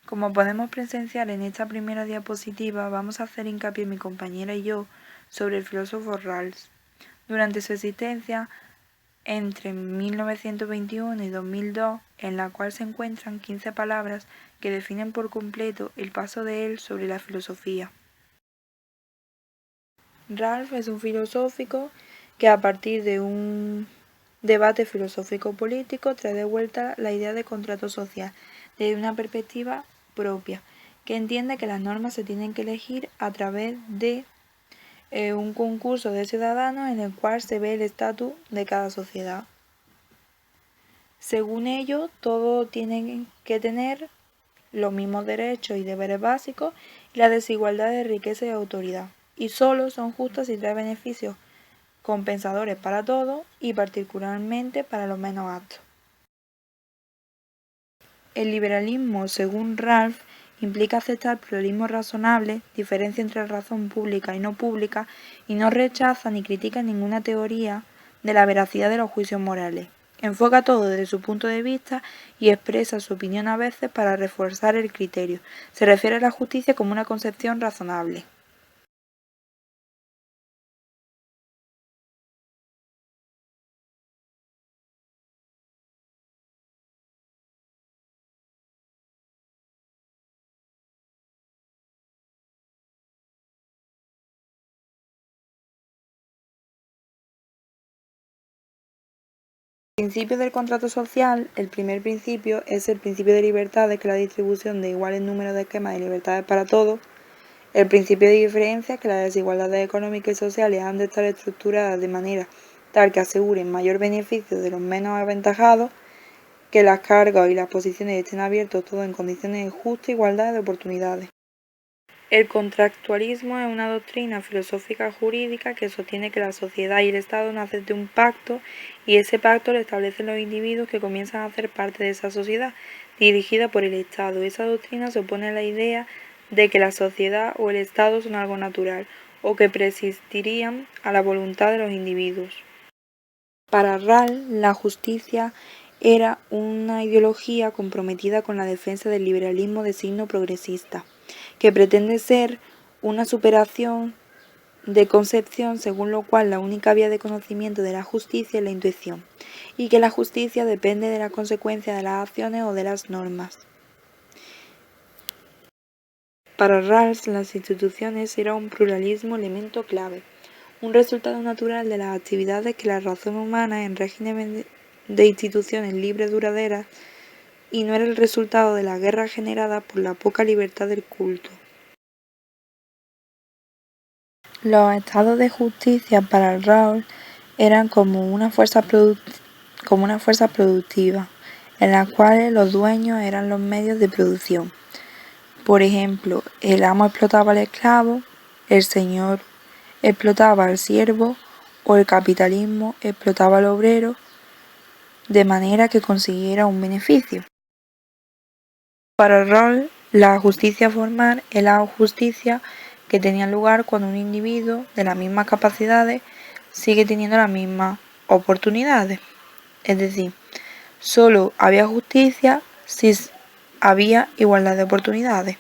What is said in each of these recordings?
Como podemos presenciar en esta primera diapositiva, vamos a hacer hincapié mi compañera y yo sobre el filósofo Rawls. Durante su existencia, entre 1921 y 2002, en la cual se encuentran 15 palabras que definen por completo el paso de él sobre la filosofía. Rawls es un filósofo que a partir de un debate filosófico-político trae de vuelta la idea de contrato social desde una perspectiva propia, que entiende que las normas se tienen que elegir a través de un concurso de ciudadanos en el cual se ve el estatus de cada sociedad. Según ello, todos tienen que tener los mismos derechos y deberes básicos y la desigualdad de riqueza y autoridad, y solo son justas si trae beneficios compensadores para todos y particularmente para los menos aptos. El liberalismo, según Ralph, implica aceptar pluralismo razonable, diferencia entre razón pública y no rechaza ni critica ninguna teoría de la veracidad de los juicios morales. Enfoca todo desde su punto de vista y expresa su opinión a veces para reforzar el criterio. Se refiere a la justicia como una concepción razonable. Principio del contrato social. El primer principio es el principio de libertades, que es la distribución de iguales números de esquemas de libertades para todos. El principio de diferencia, que las desigualdades económicas y sociales han de estar estructuradas de manera tal que aseguren mayor beneficio de los menos aventajados, que las cargas y las posiciones estén abiertos todo en condiciones de justa igualdad de oportunidades. El contractualismo es una doctrina filosófica jurídica que sostiene que la sociedad y el Estado nacen de un pacto y ese pacto lo establecen los individuos que comienzan a hacer parte de esa sociedad dirigida por el Estado. Esa doctrina se opone a la idea de que la sociedad o el Estado son algo natural o que persistirían a la voluntad de los individuos. Para Rawls, la justicia era una ideología comprometida con la defensa del liberalismo de signo progresista, que pretende ser una superación de concepción según lo cual la única vía de conocimiento de la justicia es la intuición, y que la justicia depende de la consecuencia de las acciones o de las normas. Para Rawls, las instituciones eran un pluralismo elemento clave, un resultado natural de las actividades que la razón humana en régimen de instituciones libres duraderas y no era el resultado de la guerra generada por la poca libertad del culto. Los estados de justicia para Rawls eran como una fuerza productiva, en la cual los dueños eran los medios de producción. Por ejemplo, el amo explotaba al esclavo, el señor explotaba al siervo o el capitalismo explotaba al obrero de manera que consiguiera un beneficio. Para Rawls, la justicia formal es la justicia que tenía lugar cuando un individuo de las mismas capacidades sigue teniendo las mismas oportunidades. Es decir, solo había justicia si había igualdad de oportunidades.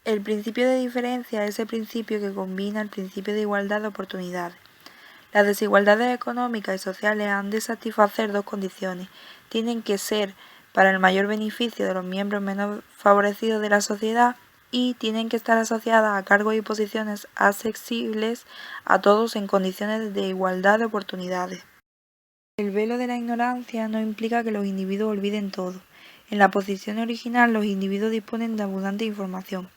El principio de diferencia es el principio que combina el principio de igualdad de oportunidades. Las desigualdades económicas y sociales han de satisfacer dos condiciones. Tienen que ser para el mayor beneficio de los miembros menos favorecidos de la sociedad y tienen que estar asociadas a cargos y posiciones accesibles a todos en condiciones de igualdad de oportunidades. El velo de la ignorancia no implica que los individuos olviden todo. En la posición original los individuos disponen de abundante información.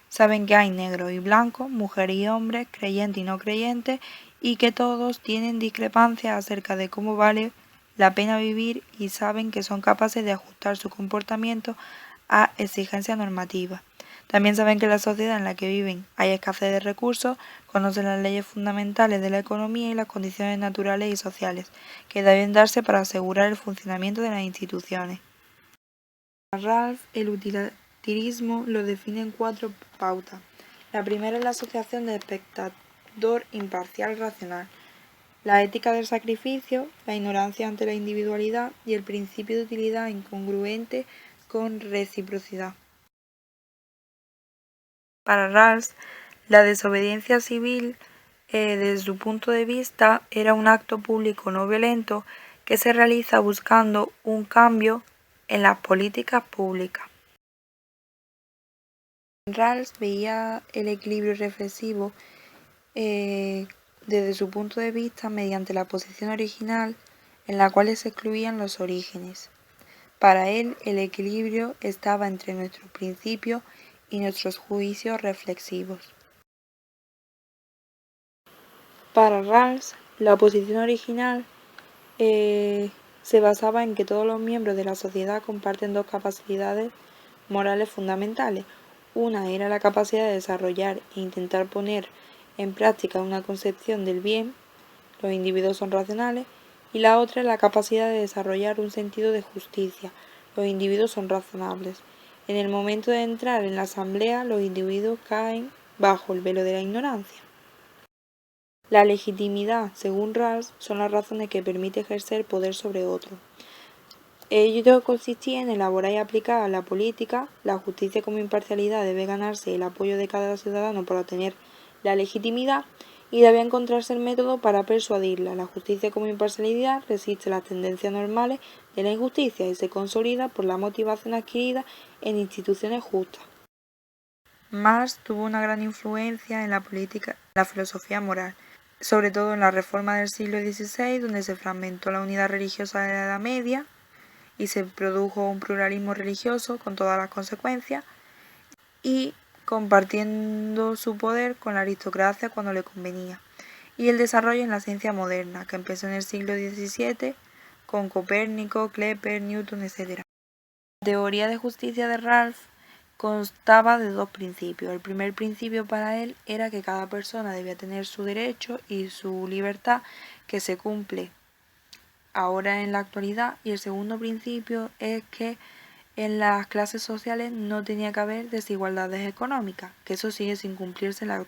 Saben que hay negros y blancos, mujeres y hombres, creyentes y no creyentes, y que todos tienen discrepancias acerca de cómo vale la pena vivir y saben que son capaces de ajustar su comportamiento a exigencias normativas. También saben que en la sociedad en la que viven hay escasez de recursos, conocen las leyes fundamentales de la economía y las condiciones naturales y sociales que deben darse para asegurar el funcionamiento de las instituciones. Ralph, el utilitarismo lo define en 4 pautas. La primera es la asociación de espectador imparcial racional, la ética del sacrificio, la ignorancia ante la individualidad y el principio de utilidad incongruente con reciprocidad. Para Rawls, la desobediencia civil, desde su punto de vista, era un acto público no violento que se realiza buscando un cambio en las políticas públicas. Rawls veía el equilibrio reflexivo desde su punto de vista mediante la posición original en la cual se excluían los orígenes. Para él, el equilibrio estaba entre nuestros principios y nuestros juicios reflexivos. Para Rawls, la posición original se basaba en que todos los miembros de la sociedad comparten 2 capacidades morales fundamentales. Una era la capacidad de desarrollar e intentar poner en práctica una concepción del bien, los individuos son racionales, y la otra es la capacidad de desarrollar un sentido de justicia, los individuos son razonables. En el momento de entrar en la asamblea, los individuos caen bajo el velo de la ignorancia. La legitimidad, según Rawls, son las razones que permiten ejercer poder sobre otro. Ello consistía en elaborar y aplicar a la política. La justicia como imparcialidad debe ganarse el apoyo de cada ciudadano para obtener la legitimidad y debe encontrarse el método para persuadirla. La justicia como imparcialidad resiste las tendencias normales de la injusticia y se consolida por la motivación adquirida en instituciones justas. Marx tuvo una gran influencia en la política, la filosofía moral, sobre todo en la Reforma del siglo XVI, donde se fragmentó la unidad religiosa de la Edad Media y se produjo un pluralismo religioso con todas las consecuencias, y compartiendo su poder con la aristocracia cuando le convenía, y el desarrollo en la ciencia moderna, que empezó en el siglo XVII con Copérnico, Kepler, Newton, etc. La teoría de justicia de Ralph constaba de 2 principios. El primer principio para él era que cada persona debía tener su derecho y su libertad, que se cumple ahora en la actualidad, y el segundo principio es que en las clases sociales no tenía que haber desigualdades económicas, que eso sigue sin cumplirse en la